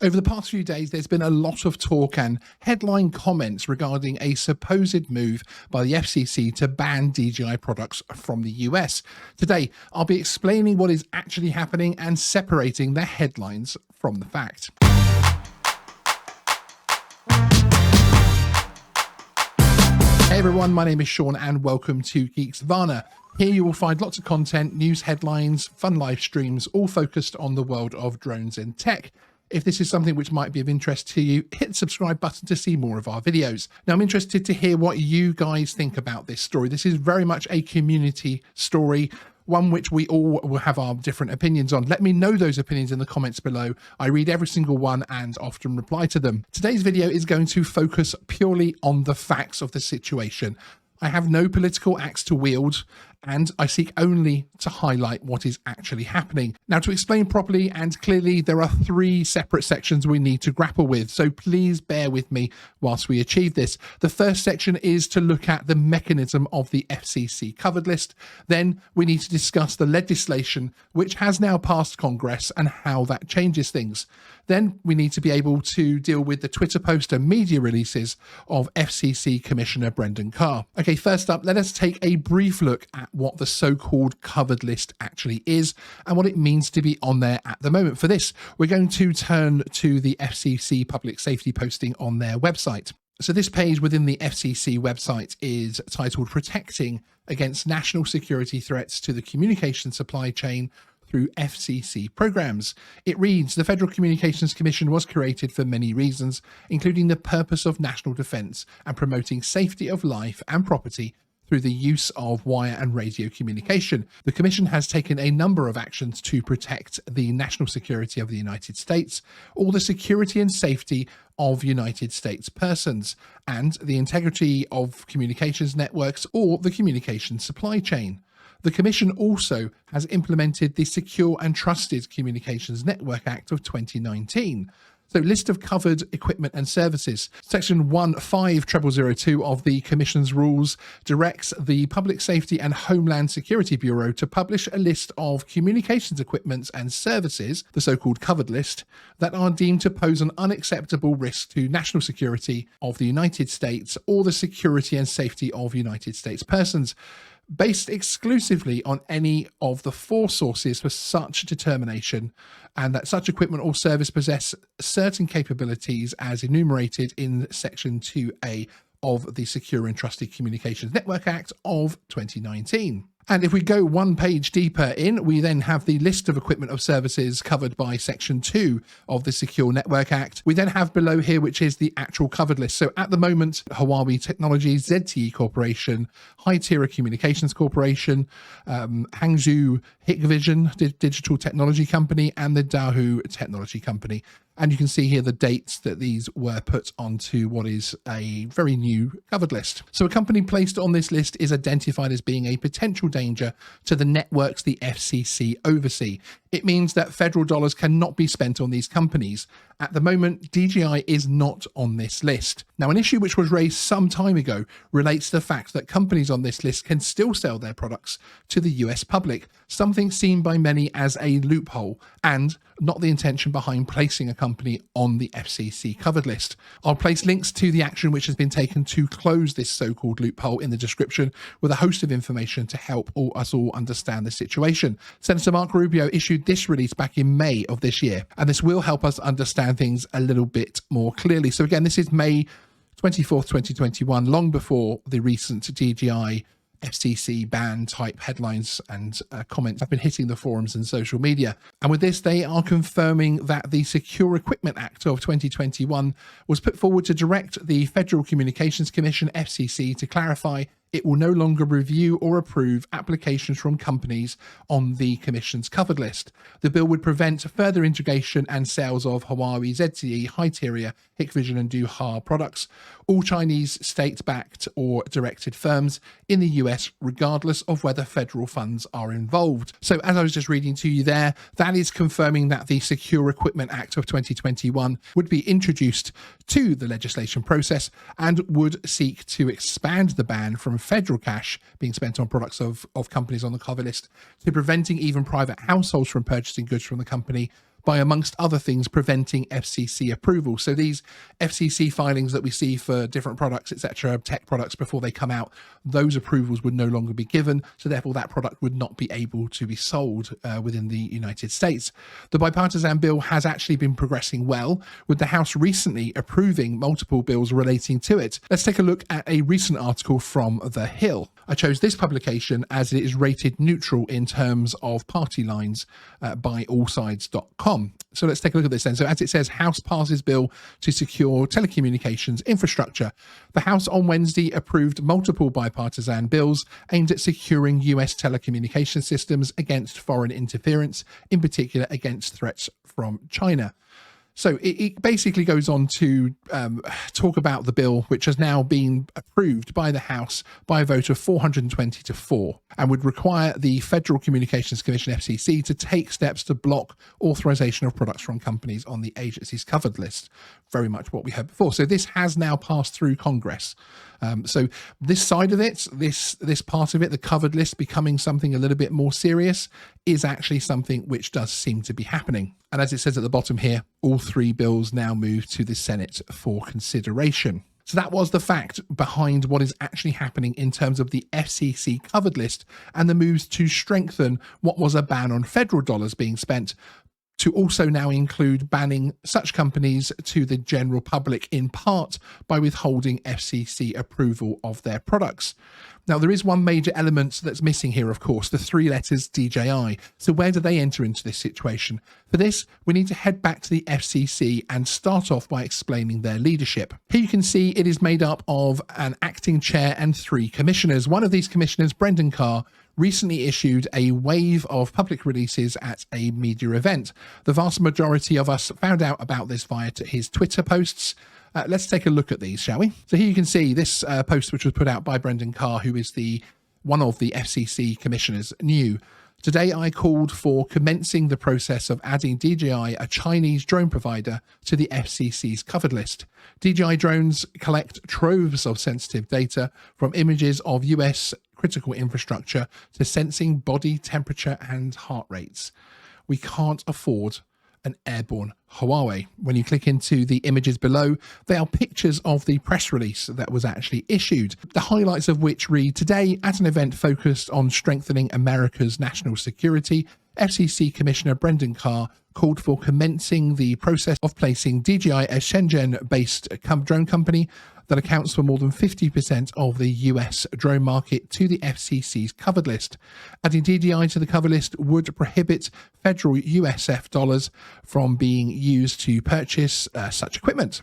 Over the past few days, there's been a lot of talk and headline comments regarding a supposed move by the FCC to ban DJI products from the US. Today, I'll be explaining what is actually happening and separating the headlines from the fact. Hey everyone, my name is Sean and welcome to Geeksvana. Here you will find lots of content, news headlines, fun live streams, all focused on the world of drones and tech. If this is something which might be of interest to you, hit the subscribe button to see more of our videos. Now, I'm interested to hear what you guys think about this story. This is very much a community story, one which we all will have our different opinions on. Let me know those opinions in the comments below. I read every single one and often reply to them. Today's video is going to focus purely on the facts of the situation. I have no political axe to wield, and I seek only to highlight what is actually happening. Now, to explain properly and clearly, there are three separate sections we need to grapple with, so please bear with me whilst we achieve this. The first section is to look at the mechanism of the FCC covered list. Then we need to discuss the legislation which has now passed Congress and how that changes things. Then we need to be able to deal with the Twitter post and media releases of FCC Commissioner Carr. Okay, first up, let us take a brief look at what the so-called covered list actually is and what it means to be on there at the moment. For this, we're going to turn to the FCC public safety posting on their website. So this page within the FCC website is titled Protecting Against National Security Threats to the Communication Supply Chain through FCC programs. It reads, the Federal Communications Commission was created for many reasons, including the purpose of national defense and promoting safety of life and property through the use of wire and radio communication. The Commission has taken a number of actions to protect the national security of the United States, or the security and safety of United States persons, and the integrity of communications networks or the communication supply chain. The Commission also has implemented the Secure and Trusted Communications Network Act of 2019. So, list of covered equipment and services. Section 15002 of the Commission's rules directs the Public Safety and Homeland Security Bureau to publish a list of communications equipment and services, the so-called covered list, that are deemed to pose an unacceptable risk to national security of the United States or the security and safety of United States persons, based exclusively on any of the four sources for such determination, and that such equipment or service possess certain capabilities as enumerated in Section 2A of the Secure and Trusted Communications Network Act of 2019. And if we go one page deeper in, we then have the list of equipment of services covered by Section 2 of the Secure Network Act. We then have below here, which is the actual covered list. So at the moment, Huawei Technologies, ZTE Corporation, Hytera Communications Corporation, Hangzhou Hikvision Digital Technology Company, and the Dahu Technology Company. And you can see here the dates that these were put onto what is a very new covered list. So a company placed on this list is identified as being a potential danger to the networks the FCC oversee. It means that federal dollars cannot be spent on these companies. At the moment, DJI is not on this list. Now, an issue which was raised some time ago relates to the fact that companies on this list can still sell their products to the US public, something seen by many as a loophole and not the intention behind placing a company on the FCC covered list. I'll place links to the action which has been taken to close this so-called loophole in the description, with a host of information to help us all understand the situation. Senator Mark Rubio issued this release back in May of this year, and this will help us understand things a little bit more clearly. So again, this is May 24th, 2021, long before the recent DJI FCC ban type headlines and comments have been hitting the forums and social media. And with this, they are confirming that the Secure Equipment Act of 2021 was put forward to direct the Federal Communications Commission, FCC, to clarify it will no longer review or approve applications from companies on the Commission's covered list. The bill would prevent further integration and sales of Huawei, ZTE, Hytera, Hikvision and Duha products, all Chinese state-backed or directed firms in the US, regardless of whether federal funds are involved. So as I was just reading to you there, that is confirming that the Secure Equipment Act of 2021 would be introduced to the legislation process and would seek to expand the ban from federal cash being spent on products of companies on the cover list to preventing even private households from purchasing goods from the company by, amongst other things, preventing FCC approval. So these FCC filings that we see for different products, etc., tech products before they come out, those approvals would no longer be given. So therefore that product would not be able to be sold within the United States. The bipartisan bill has actually been progressing well, with the House recently approving multiple bills relating to it. Let's take a look at a recent article from The Hill. I chose this publication as it is rated neutral in terms of party lines by allsides.com. So let's take a look at this then. So as it says, House passes bill to secure telecommunications infrastructure. The House on Wednesday approved multiple bipartisan bills aimed at securing US telecommunication systems against foreign interference, in particular against threats from China. So it basically goes on to talk about the bill, which has now been approved by the House by a vote of 420 to 4, and would require the Federal Communications Commission, FCC, to take steps to block authorization of products from companies on the agency's covered list. Very much what we heard before. So this has now passed through Congress. So this side of it, this part of it, the covered list becoming something a little bit more serious, is actually something which does seem to be happening. And as it says at the bottom here, all three bills now move to the Senate for consideration. So that was the fact behind what is actually happening in terms of the FCC covered list and the moves to strengthen what was a ban on federal dollars being spent, to also now include banning such companies to the general public, in part by withholding FCC approval of their products. Now, there is one major element that's missing here, of course, the three letters DJI. So where do they enter into this situation? For this, we need to head back to the FCC and start off by explaining their leadership. Here you can see it is made up of an acting chair and 3 commissioners. One of these commissioners, Brendan Carr, recently issued a wave of public releases at a media event. The vast majority of us found out about this via his Twitter posts. Let's take a look at these, shall we? So here you can see this post, which was put out by Brendan Carr, who is one of the FCC commissioners. New. Today, I called for commencing the process of adding DJI, a Chinese drone provider, to the FCC's covered list. DJI drones collect troves of sensitive data, from images of US critical infrastructure to sensing body temperature and heart rates. We can't afford an airborne Huawei. When you click into the images below, they are pictures of the press release that was actually issued, the highlights of which read, today at an event focused on strengthening America's national security, FCC Commissioner Brendan Carr called for commencing the process of placing DJI, a Shenzhen-based drone company that accounts for more than 50% of the US drone market, to the FCC's covered list. Adding DJI to the cover list would prohibit federal USF dollars from being used to purchase such equipment.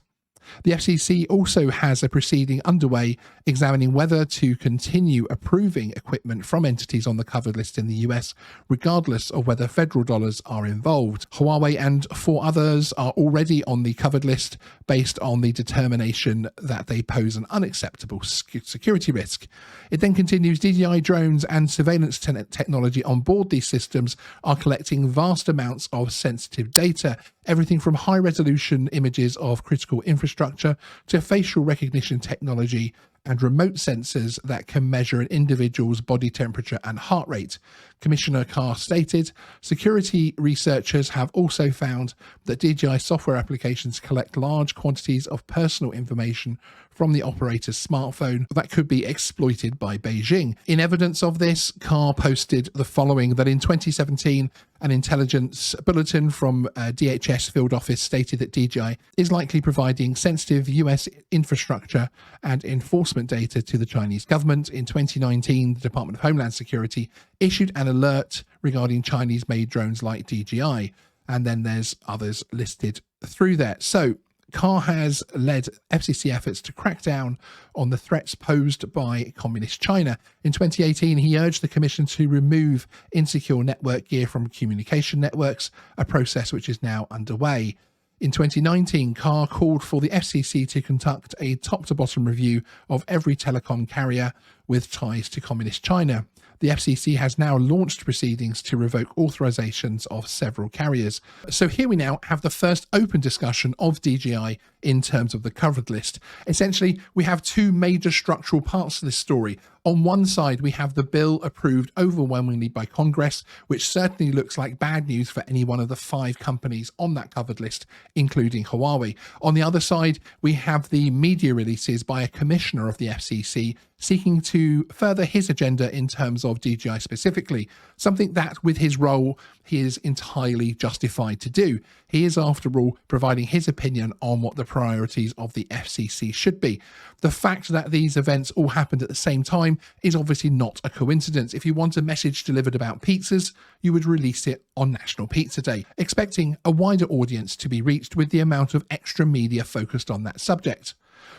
The FCC also has a proceeding underway examining whether to continue approving equipment from entities on the covered list in the US, regardless of whether federal dollars are involved. Huawei and 4 others are already on the covered list based on the determination that they pose an unacceptable security risk. It then continues, DJI drones and surveillance technology on board these systems are collecting vast amounts of sensitive data, everything from high-resolution images of critical infrastructure to facial recognition technology and remote sensors that can measure an individual's body temperature and heart rate. Commissioner Carr stated, security researchers have also found that DJI software applications collect large quantities of personal information from the operator's smartphone that could be exploited by Beijing. In evidence of this, Carr posted the following, that in 2017, an intelligence bulletin from DHS field office stated that DJI is likely providing sensitive US infrastructure and enforcement data to the Chinese government. In 2019, the Department of Homeland Security issued an alert regarding Chinese-made drones like DJI, and then there's others listed through there. So Carr has led FCC efforts to crack down on the threats posed by Communist China. In 2018, he urged the Commission to remove insecure network gear from communication networks, a process which is now underway. In 2019, Carr called for the FCC to conduct a top-to-bottom review of every telecom carrier with ties to Communist China. The FCC has now launched proceedings to revoke authorizations of several carriers. So here we now have the first open discussion of DJI in terms of the covered list. Essentially, we have two major structural parts to this story. On one side, we have the bill approved overwhelmingly by Congress, which certainly looks like bad news for any one of the 5 companies on that covered list, including Huawei. On the other side, we have the media releases by a commissioner of the FCC seeking to further his agenda in terms of DJI specifically, something that with his role he is entirely justified to do. He is, after all, providing his opinion on what the priorities of the FCC should be. The fact that these events all happened at the same time is obviously not a coincidence. If you want a message delivered about pizzas, you would release it on National Pizza Day, expecting a wider audience to be reached with the amount of extra media focused on that subject.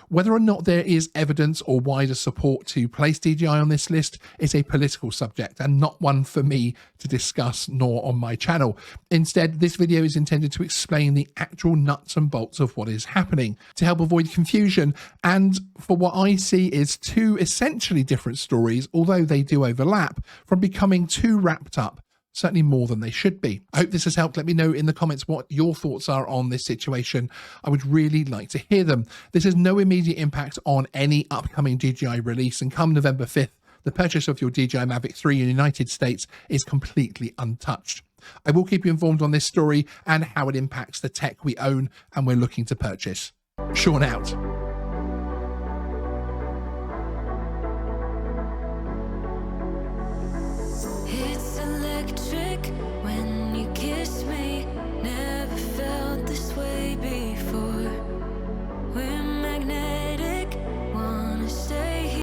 Whether or not there is evidence or wider support to place DJI on this list is a political subject and not one for me to discuss, nor on my channel. Instead, this video is intended to explain the actual nuts and bolts of what is happening, to help avoid confusion and for what I see is 2 essentially different stories, although they do overlap, from becoming too wrapped up. Certainly more than they should be. I hope this has helped. Let me know in the comments what your thoughts are on this situation. I would really like to hear them. This has no immediate impact on any upcoming DJI release, and come November 5th, the purchase of your DJI Mavic 3 in the United States is completely untouched. I will keep you informed on this story and how it impacts the tech we own and we're looking to purchase. Sean out.